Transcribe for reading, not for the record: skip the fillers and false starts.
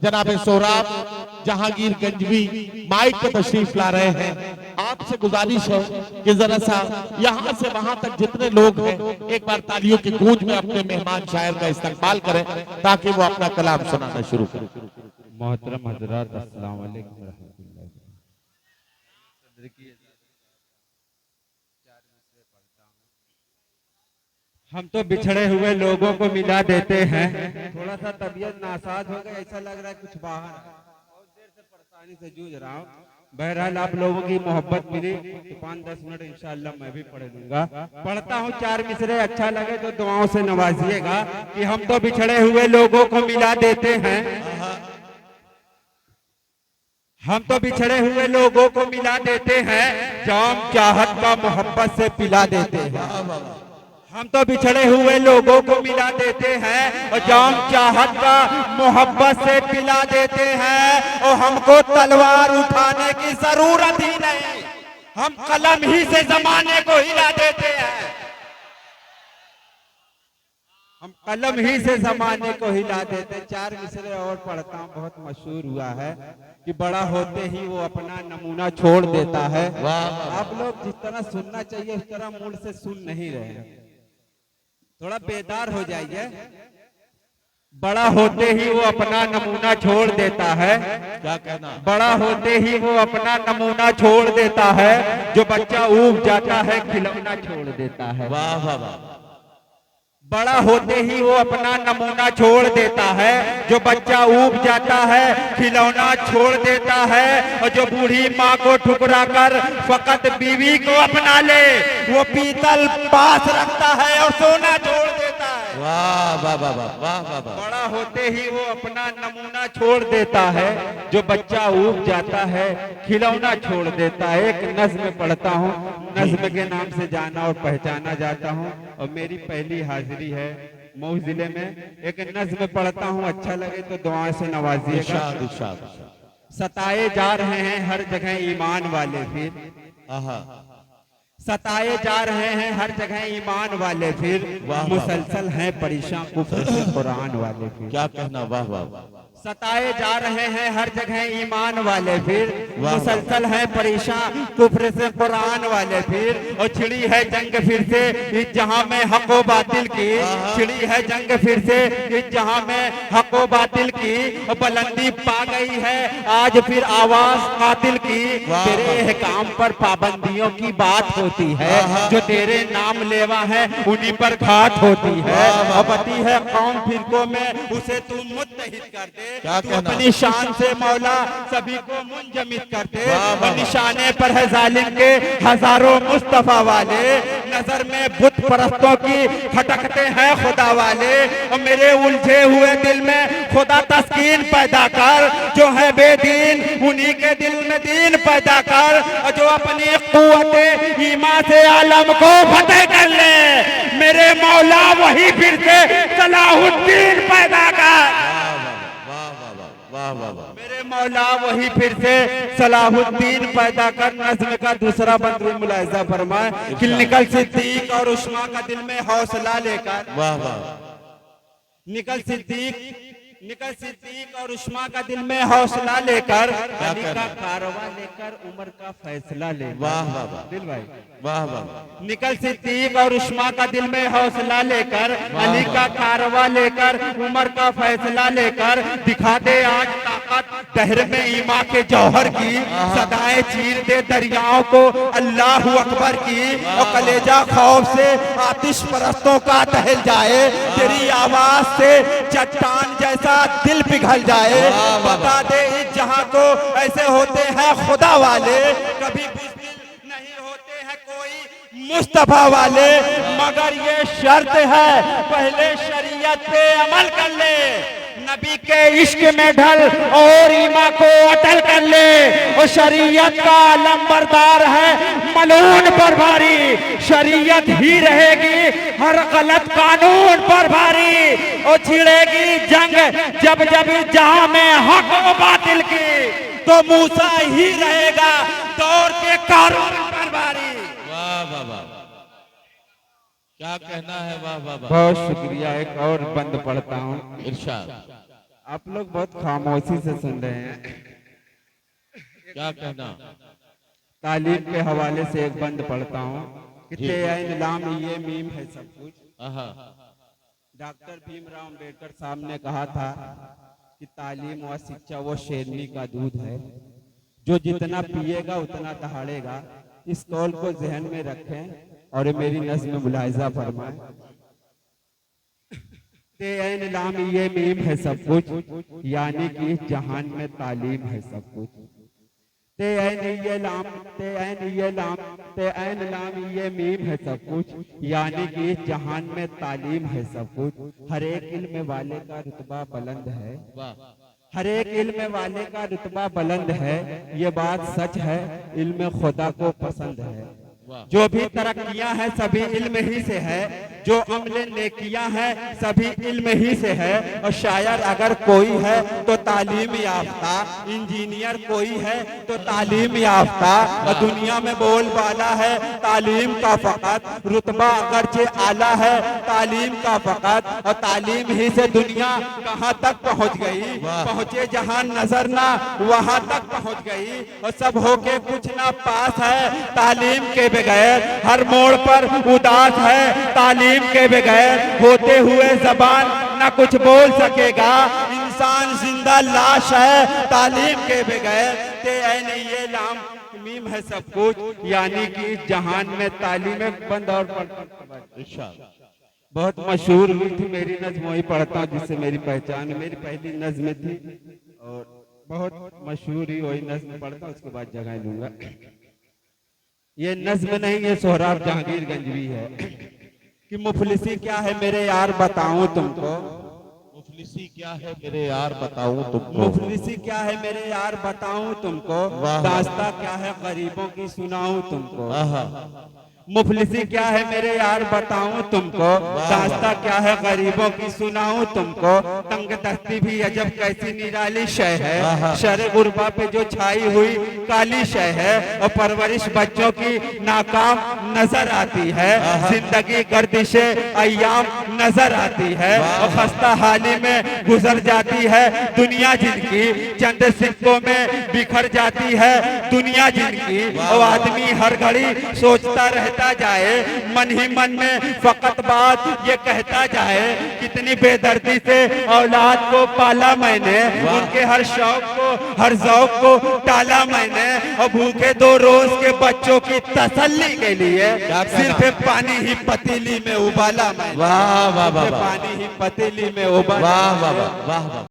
जनाब सोहराब जहांगीर गंजवी माइक पे तशरीफ ला रहे हैं। आपसे गुजारिश है कि जरा सा यहाँ से वहां तक जितने लोग हैं एक बार तालियों की गूंज में अपने मेहमान शायर का इस्तकबाल करें ताकि वो अपना कलाम सुनाना शुरू करें। मोहतरम हजरात, अस्सलाम वालेकुम रहमतुल्लाह। हम तो बिछड़े हुए लोगों को मिला देते हैं। थोड़ा सा तबीयत नासाज हो गई, ऐसा लग रहा है कुछ बाहर है। बहुत देर से परेशानी से जूझ रहा हूँ। बहरहाल आप लोगों की मोहब्बत मिली तो 5-10 मिनट इंशाअल्लाह मैं भी पढ़ लूंगा। पढ़ता हूँ 4 मिसरे, अच्छा लगे तो दुआओं से नवाजिएगा कि हम तो बिछड़े हुए लोगों को मिला देते हैं। हम तो बिछड़े हुए लोगों को मिला देते हैं, जाम चाहत का मोहब्बत से पिला देते हैं। हम तो बिछड़े हुए लोगों को मिला देते हैं और जाम चाहत का मोहब्बत से पिला देते हैं। और हमको तलवार उठाने की जरूरत ही नहीं, हम कलम ही से जमाने को हिला देते हैं। हम कलम ही से जमाने को हिला देते। 4 मिसरे और पढ़ता हूँ, बहुत मशहूर हुआ है कि बड़ा होते ही वो अपना नमूना छोड़ देता है। आप लोग जिस तरह सुनना चाहिए उस तरह मूड से सुन नहीं रहे हैं, थोड़ा बेदार हो जाइए। बड़ा होते ही वो अपना नमूना छोड़ देता है। क्या कहना? बड़ा होते ही वो अपना नमूना छोड़ देता है, जो बच्चा ऊब जाता है खिलौना छोड़ देता है। वाह वाह वाह। बड़ा होते ही वो अपना नमूना छोड़ देता है, जो बच्चा ऊब जाता है खिलौना छोड़ देता है। और जो बूढ़ी माँ को ठुकरा कर फकत बीवी को अपना ले, वो पीतल पास रखता है और सोना छोड़ देता है। वाह वाह वाह वाह वाह वाह वाह। बड़ा होते ही वो अपना नमूना छोड़ देता है, जो बच्चा ऊब जाता है खिलौना छोड़ देता है। एक नज्म पढ़ता हूँ, नज्म के नाम से जाना और पहचाना जाता हूँ और मेरी पहली हाजिरी है मऊ जिले में। एक नज्म पढ़ता हूँ, अच्छा लगे तो दुआ से नवाजिएगा। सताए जा रहे हैं हर जगह ईमान वाले, फिर सताए जा रहे हैं हर जगह ईमान वाले, फिर मुसलसल हैं परेशान कुफ्र से कुरान वाले। फिर क्या कहना? वाह वाह। सताए जा रहे हैं हर जगह ईमान वाले, फिर मुसलसल है परेशान कुफ्र से कुरान वाले। फिर और छिड़ी है जंग फिर से इस जहां में हक व बातिल की, छिड़ी है जंग फिर से इस जहां में हक व बातिल की। बुलंदी पा गई है आज फिर आवाज कातिल की। तेरे काम पर पाबंदियों की बात होती है, जो तेरे नाम लेवा है उन्हीं पर घात होती है। अबती है कौम फिरकों में उसे तू मुत्तहिद कर दे, तू अपनी शान से मौला सभी को मुंजमिद कर दे। निशाने पर है जालिम के हजारों मुस्तफा वाले, नजर में बुत परस्तों की खटकते हैं खुदा वाले। और मेरे उलझे हुए दिल में खुदा तस्कीन पैदा कर, जो है बेदीन उन्हीं के दिल में दीन पैदा कर। और जो अपनी कुव्वत ईमान से आलम को फतेह कर ले, मेरे मौला वही फिर से सलाहुद्दीन पैदा कर। मेरे मौला वही फिर से सलाहुद्दीन पैदा कर। नज़्म का दूसरा बंद मुलाहिजा फरमाए कि निकल सिद्दीक और उस्मा का दिल में हौसला लेकर, वाह वाह। निकल सिद्दीक और उस्मा का दिल में हौसला लेकर, अली का कारवा लेकर उमर का फैसला ले। वाह वाह वाह। दिल भाई वाह वाह। निकल सिद्दीक और उस्मा का दिल में हौसला लेकर, अली का कारवा लेकर उमर का फैसला लेकर। दिखा दे आज ताकत दहर में ईमा के जौहर की, सदाएं चीर दे दरियाओं को अल्लाह अकबर की। और कलेजा खौफ से आतिश परस्तों का दहल जाए, तेरी आवाज से चट्टान जैसा दिल पिघल जाए। बता दे इस जहां को ऐसे होते हैं खुदा वाले, कभी बुज़दिल नहीं होते हैं कोई मुस्तफा वाले। मगर ये शर्त है पहले शरीयत पे अमल कर ले, नबी के इश्क में ढल और ईमा को अटल कर ले। और शरीयत का लंबरदार है मलून पर भारी, शरीयत ही रहेगी हर गलत कानून पर भारी। और छिड़ेगी जंग जब जब जहां में हक व बातिल की, तो मूसा ही रहेगा दौर के कानून पर भारी। वाह वाह वाह। क्या कहना है? वाह वाह वाह। बहुत शुक्रिया। एक और बंद पढ़ता हूँ। इरशाद। आप लोग बहुत खामोशी से सुन रहे हैं। क्या कहना? तालीम के हवाले से एक बंद पढ़ता हूँ कि जी। ते ऐन लाम ये मीम है सब कुछ। आहा, डॉक्टर भीमराव अम्बेडकर साहब ने कहा था कि तालीम व शिक्षा वो शेरनी का दूध है, जो जितना पिएगा उतना दहाड़ेगा। इस कौल को जहन में रखें और मेरी नज़्म में मुलाहिजा फरमाएं। ते ऐन लाम ये मीम है सब कुछ, यानी कि इस जहान में तालीम है सब कुछ। ते ऐन ये लाम, ते ऐन ये लाम, ते ऐन लाम ये मीम है सब कुछ, यानी कि इस जहान में तालीम है सब कुछ। हर एक इल्म वाले का रुतबा बुलंद है, वाह, हर एक इल्म वाले का रुतबा बुलंद है। ये बात सच है, इल्म खुदा को पसंद है। वाह, जो भी तरक्कियां हैं सभी इल्म ही से है, जो अमल नेकियां हैं सभी इल्म ही से है। और शायर अगर कोई है तो तालीम याफ्ता, इंजीनियर कोई है तो तालीम याफ्ता। और दुनिया में बोलबाला है तालीम का फकत, रुतबा अगरचे आला है तालीम का फकत। और तालीम ही से दुनिया कहाँ तक पहुँच गई, पहुँचे जहाँ नजर ना वहाँ तक पहुँच गई। और सब होके कुछ ना पास है तालीम के बगैर, हर मोड़ पर उदास है तालीम के बगैर। होते हुए जबान ना कुछ बोल सकेगा, इंसान जिंदा लाश है तालीम के बगैर। ते ऐन ये लाम मीम है सब कुछ, यानी कि इस जहान में तालीम बंद और इरशाद। बहुत मशहूर हुई थी मेरी नज्म, वही पढ़ता हूँ जिससे मेरी पहचान है। मेरी पहली नज्म थी और बहुत मशहूर ही वही नज्म पढ़ता हूँ, उसके बाद जगह लूंगा। ये नज्म नहीं, ये सोहराब जहांगीर गंजवी है कि मुफलिसी क्या है मेरे यार बताऊं तुमको, मुफलिसी क्या है मेरे यार बताऊं तुमको, मुफलिसी क्या है मेरे यार बताऊं तुमको, वाह। दास्ता क्या है गरीबों की सुनाऊं तुमको। आहा, मुफलिसी क्या है मेरे यार बताऊं तुमको, दास्ता क्या है गरीबों की सुनाऊं तुमको। तंग दस्ती भी अजब कैसी निराली शय है, शर गुरबा पे जो छाई हुई काली शय है। और परवरिश बच्चों की नाकाम नजर आती है, जिंदगी गर्दिशे अय्याम नजर आती है। और खस्ता हाली में गुजर जाती है दुनिया जिनकी, चंद सिक्कों में बिखर जाती है दुनिया जिनकी। और आदमी हर घड़ी सोचता रहता जाए, मन ही मन में फकत बात ये कहता जाए, कितनी बेदर्दी से औलाद को पाला मैंने, उनके हर शौक को हर जौक को टाला मैंने। और भूखे 2 रोज के बच्चों की तसल्ली के लिए सिर्फ पानी ही पतीली में उबाला मैंने। वाह वाह वाह, पानी ही पतीली में उबाला। वाह वाह वाह वाह।